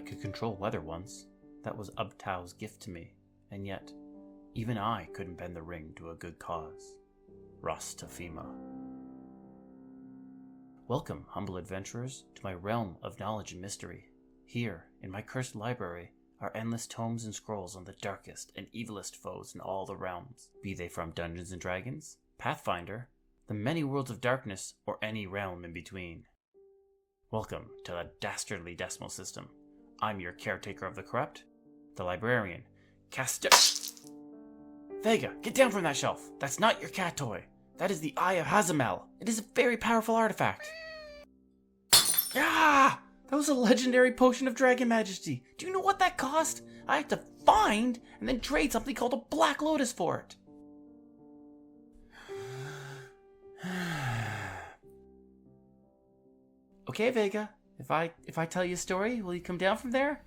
could control weather once. That was Ubtau's gift to me, and yet, even I couldn't bend the ring to a good cause. Ras Tafima. Welcome, humble adventurers, to my realm of knowledge and mystery. Here, in my cursed library, are endless tomes and scrolls on the darkest and evilest foes in all the realms, be they from Dungeons & Dragons, Pathfinder, the many worlds of darkness, or any realm in between. Welcome to the Dastardly Decimal System. I'm your caretaker of the corrupt, the librarian, Castor... Vega, get down from that shelf! That's not your cat toy! That is the Eye of Hazamel! It is a very powerful artifact! Ah! That was a legendary potion of dragon majesty! Do you know what that cost? I had to find and then trade something called a Black Lotus for it! Okay, Vega, if I tell you a story, will you come down from there?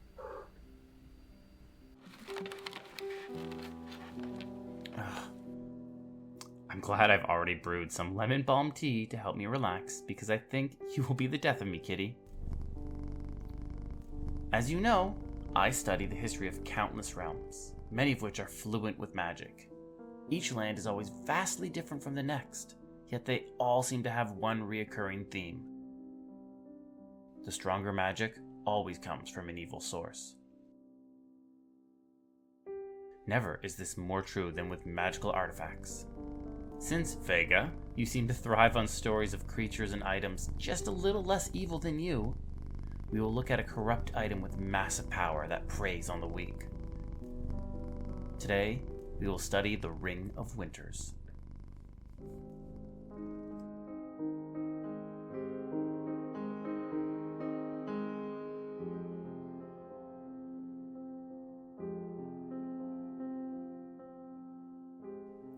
I'm glad I've already brewed some lemon balm tea to help me relax, because I think you will be the death of me, kitty. As you know, I study the history of countless realms, many of which are fluent with magic. Each land is always vastly different from the next, yet they all seem to have one reoccurring theme. The stronger magic always comes from an evil source. Never is this more true than with magical artifacts. Since, Vega, you seem to thrive on stories of creatures and items just a little less evil than you, we will look at a corrupt item with massive power that preys on the weak. Today, we will study the Ring of Winters.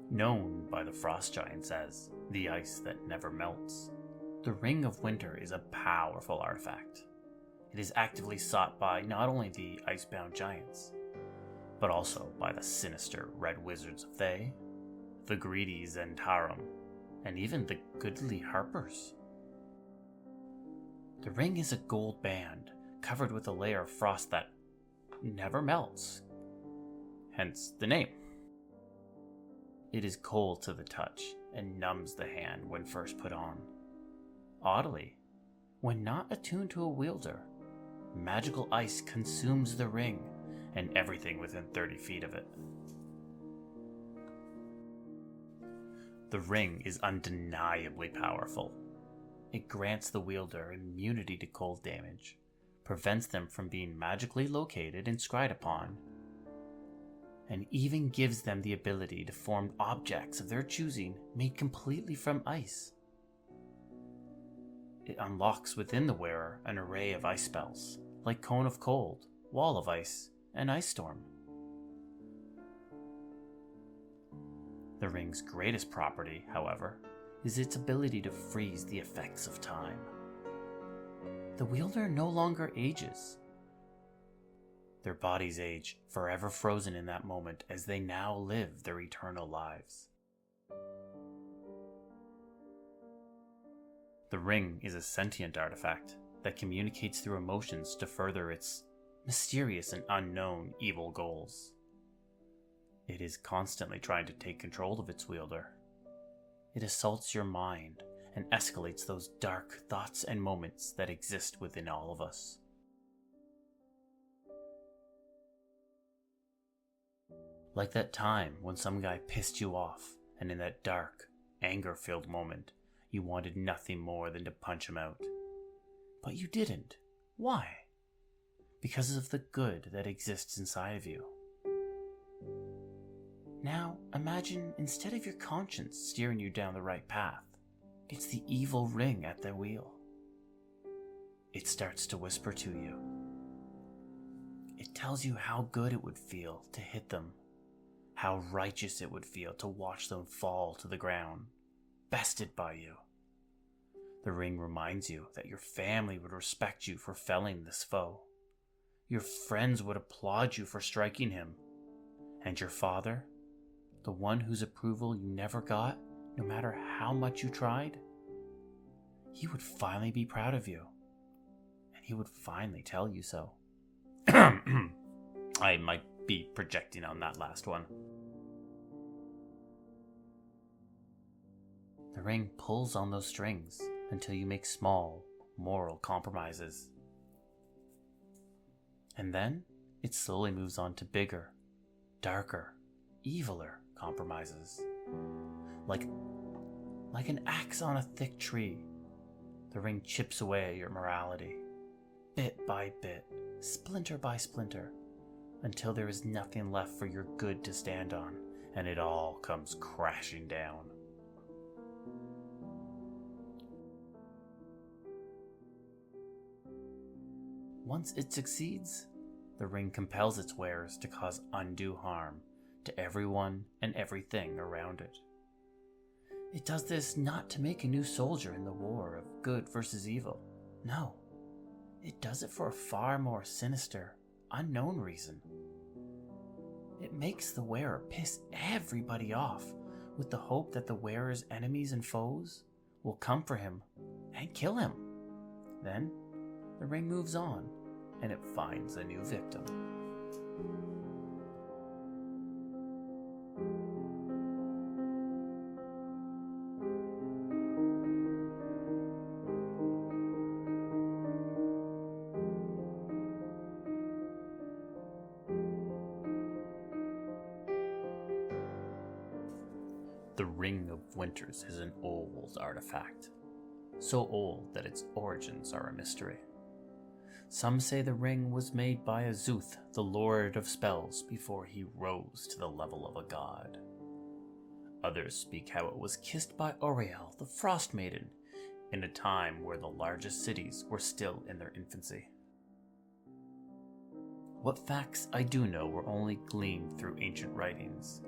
Known by the frost giants as the ice that never melts, the Ring of Winter is a powerful artifact. It is actively sought by not only the icebound giants, but also by the sinister red wizards of Thay, the greedy Zentarum, and even the goodly Harpers. The ring is a gold band covered with a layer of frost that never melts, hence the name. It is cold to the touch and numbs the hand when first put on. Oddly, when not attuned to a wielder, magical ice consumes the ring and everything within 30 feet of it. The ring is undeniably powerful. It grants the wielder immunity to cold damage, prevents them from being magically located and scryed upon, and even gives them the ability to form objects of their choosing made completely from ice. It unlocks within the wearer an array of ice spells, like Cone of Cold, Wall of Ice, and Ice Storm. The ring's greatest property, however, is its ability to freeze the effects of time. The wielder no longer ages. Their bodies age, forever frozen in that moment as they now live their eternal lives. The ring is a sentient artifact that communicates through emotions to further its mysterious and unknown evil goals. It is constantly trying to take control of its wielder. It assaults your mind and escalates those dark thoughts and moments that exist within all of us. Like that time when some guy pissed you off, and in that dark, anger-filled moment, you wanted nothing more than to punch him out. But you didn't. Why? Because of the good that exists inside of you. Now, imagine instead of your conscience steering you down the right path, it's the evil ring at the wheel. It starts to whisper to you. It tells you how good it would feel to hit them, how righteous it would feel to watch them fall to the ground, bested by you. The ring reminds you that your family would respect you for felling this foe. Your friends would applaud you for striking him. And your father, the one whose approval you never got, no matter how much you tried, he would finally be proud of you. And he would finally tell you so. I might be projecting on that last one. The ring pulls on those strings until you make small, moral compromises. And then it slowly moves on to bigger, darker, eviler compromises. Like an axe on a thick tree, the ring chips away at your morality, bit by bit, splinter by splinter, until there is nothing left for your good to stand on, and it all comes crashing down. Once it succeeds, the ring compels its wearers to cause undue harm to everyone and everything around it. It does this not to make a new soldier in the war of good versus evil. No, it does it for a far more sinister, unknown reason. It makes the wearer piss everybody off with the hope that the wearer's enemies and foes will come for him and kill him. Then, the ring moves on, and it finds a new victim. The Ring of Winters is an old artifact, so old that its origins are a mystery. Some say the ring was made by Azuth, the Lord of Spells, before he rose to the level of a god. Others speak how it was kissed by Oriel, the Frost Maiden, in a time where the largest cities were still in their infancy. What facts I do know were only gleaned through ancient writings.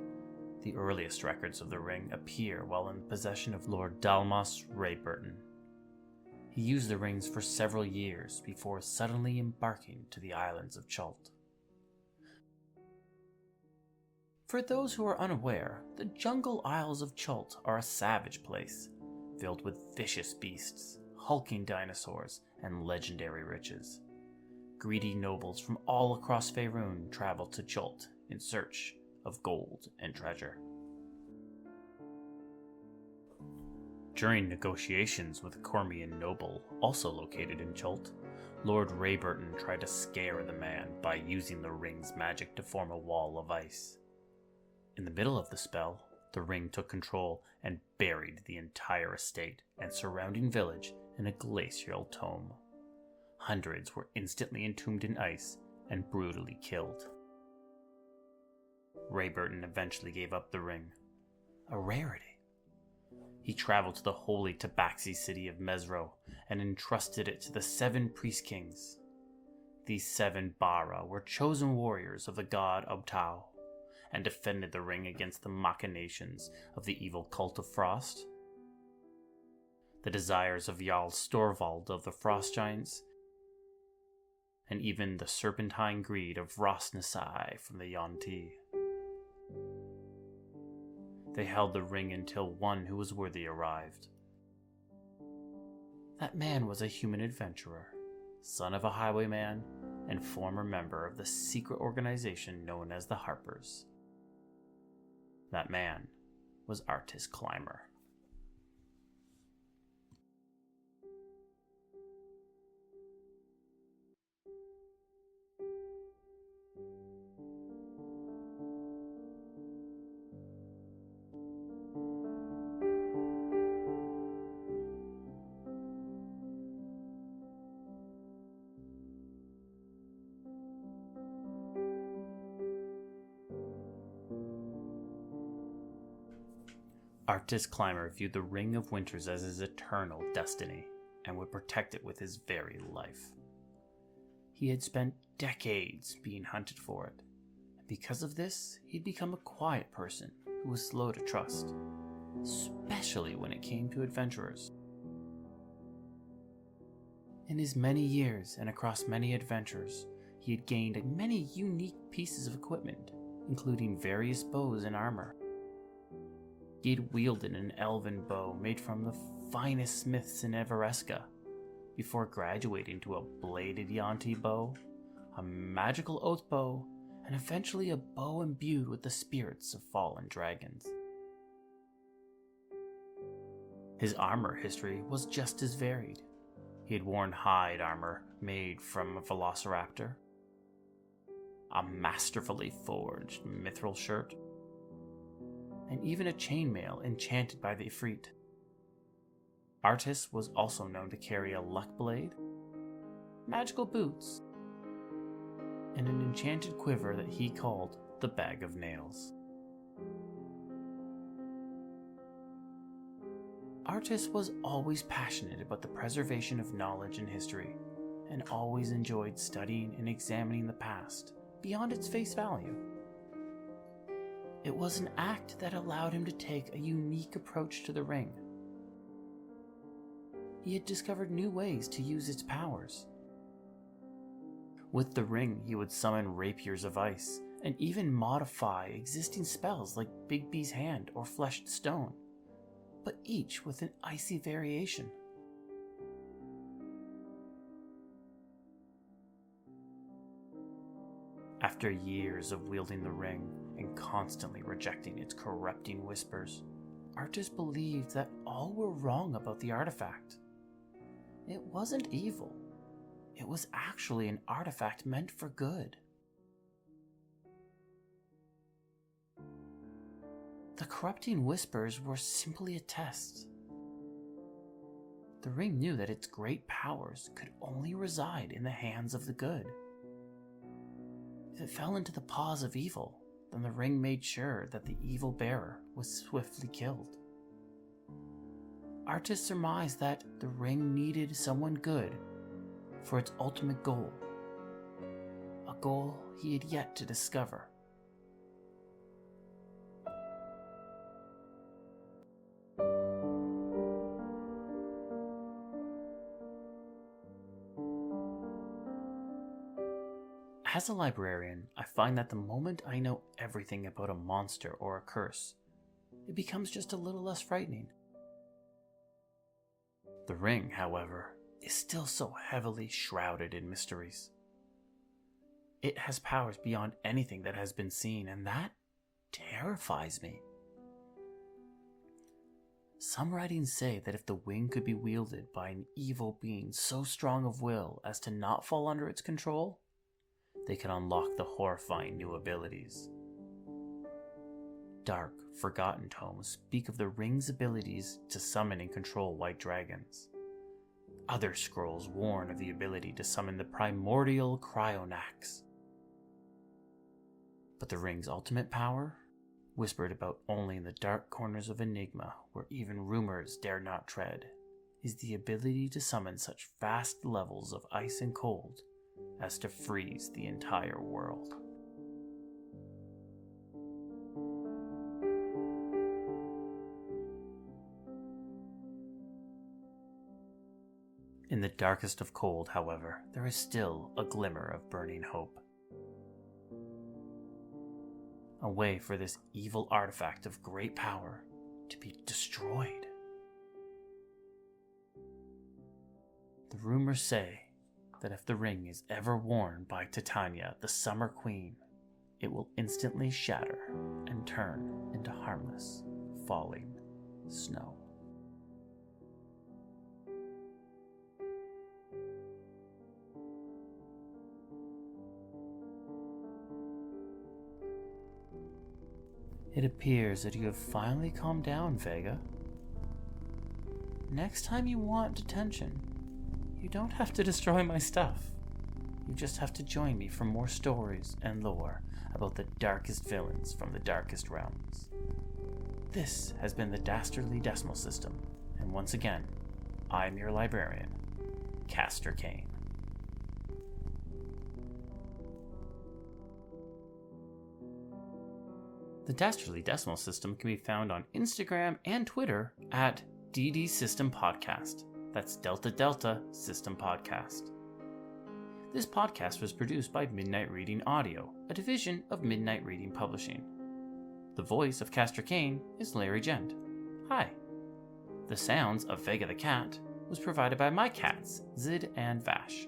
The earliest records of the ring appear while in possession of Lord Dalmas Rayburton. He used the rings for several years before suddenly embarking to the islands of Chult. For those who are unaware, the jungle isles of Chult are a savage place, filled with vicious beasts, hulking dinosaurs, and legendary riches. Greedy nobles from all across Faerun travel to Chult in search of gold and treasure. During negotiations with a Cormian noble, also located in Chult, Lord Rayburton tried to scare the man by using the ring's magic to form a wall of ice. In the middle of the spell, the ring took control and buried the entire estate and surrounding village in a glacial tome. Hundreds were instantly entombed in ice and brutally killed. Rayburton eventually gave up the ring, a rarity. He traveled to the holy Tabaxi city of Mesro and entrusted it to the 7 priest kings. These 7 Bara were chosen warriors of the god Obtao and defended the ring against the machinations of the evil cult of Frost, the desires of Jarl Storvald of the Frost Giants, and even the serpentine greed of Rosnasai from the Yuan-Ti. They held the ring until one who was worthy arrived. That man was a human adventurer, son of a highwayman, and former member of the secret organization known as the Harpers. That man was Artis Climber. Artis Climber viewed the Ring of Winters as his eternal destiny and would protect it with his very life. He had spent decades being hunted for it, and because of this, he'd become a quiet person who was slow to trust, especially when it came to adventurers. In his many years and across many adventures, he had gained many unique pieces of equipment, including various bows and armor. He had wielded an elven bow made from the finest smiths in Everesca, before graduating to a bladed Yuan-Ti bow, a magical oath bow, and eventually a bow imbued with the spirits of fallen dragons. His armor history was just as varied. He had worn hide armor made from a velociraptor, a masterfully forged mithril shirt, and even a chainmail enchanted by the Ifrit. Artis was also known to carry a luck blade, magical boots, and an enchanted quiver that he called the Bag of Nails. Artis was always passionate about the preservation of knowledge and history, and always enjoyed studying and examining the past beyond its face value. It was an act that allowed him to take a unique approach to the ring. He had discovered new ways to use its powers. With the ring, he would summon rapiers of ice, and even modify existing spells like Bigby's Hand or Fleshed Stone, but each with an icy variation. After years of wielding the ring and constantly rejecting its corrupting whispers, Artis believed that all were wrong about the artifact. It wasn't evil. It was actually an artifact meant for good. The corrupting whispers were simply a test. The ring knew that its great powers could only reside in the hands of the good. If it fell into the paws of evil, then the ring made sure that the evil bearer was swiftly killed. Artis surmised that the ring needed someone good for its ultimate goal, a goal he had yet to discover. As a librarian, I find that the moment I know everything about a monster or a curse, it becomes just a little less frightening. The ring, however, is still so heavily shrouded in mysteries. It has powers beyond anything that has been seen, and that terrifies me. Some writings say that if the wing could be wielded by an evil being so strong of will as to not fall under its control, they can unlock the horrifying new abilities. Dark, forgotten tomes speak of the ring's abilities to summon and control white dragons. Other scrolls warn of the ability to summon the primordial cryonax. But the ring's ultimate power, whispered about only in the dark corners of Enigma where even rumors dare not tread, is the ability to summon such vast levels of ice and cold as to freeze the entire world. In the darkest of cold, however, there is still a glimmer of burning hope. A way for this evil artifact of great power to be destroyed. The rumors say that if the ring is ever worn by Titania, the Summer Queen, it will instantly shatter and turn into harmless, falling snow. It appears that you have finally calmed down, Vega. Next time you want attention, you don't have to destroy my stuff. You just have to join me for more stories and lore about the darkest villains from the darkest realms. This has been the Dastardly Decimal System, and once again, I'm your librarian, Castor Cain. The Dastardly Decimal System can be found on Instagram and Twitter at DD System Podcast. That's Delta Delta System Podcast. This podcast was produced by Midnight Reading Audio, a division of Midnight Reading Publishing. The voice of Castor Cain is Larry Gent. Hi. The sounds of Vega the Cat was provided by my cats, Zid and Vash.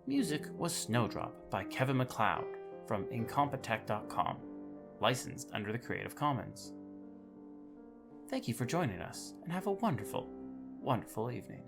Music was Snowdrop by Kevin MacLeod from Incompetech.com, licensed under the Creative Commons. Thank you for joining us, and have a wonderful, wonderful evening.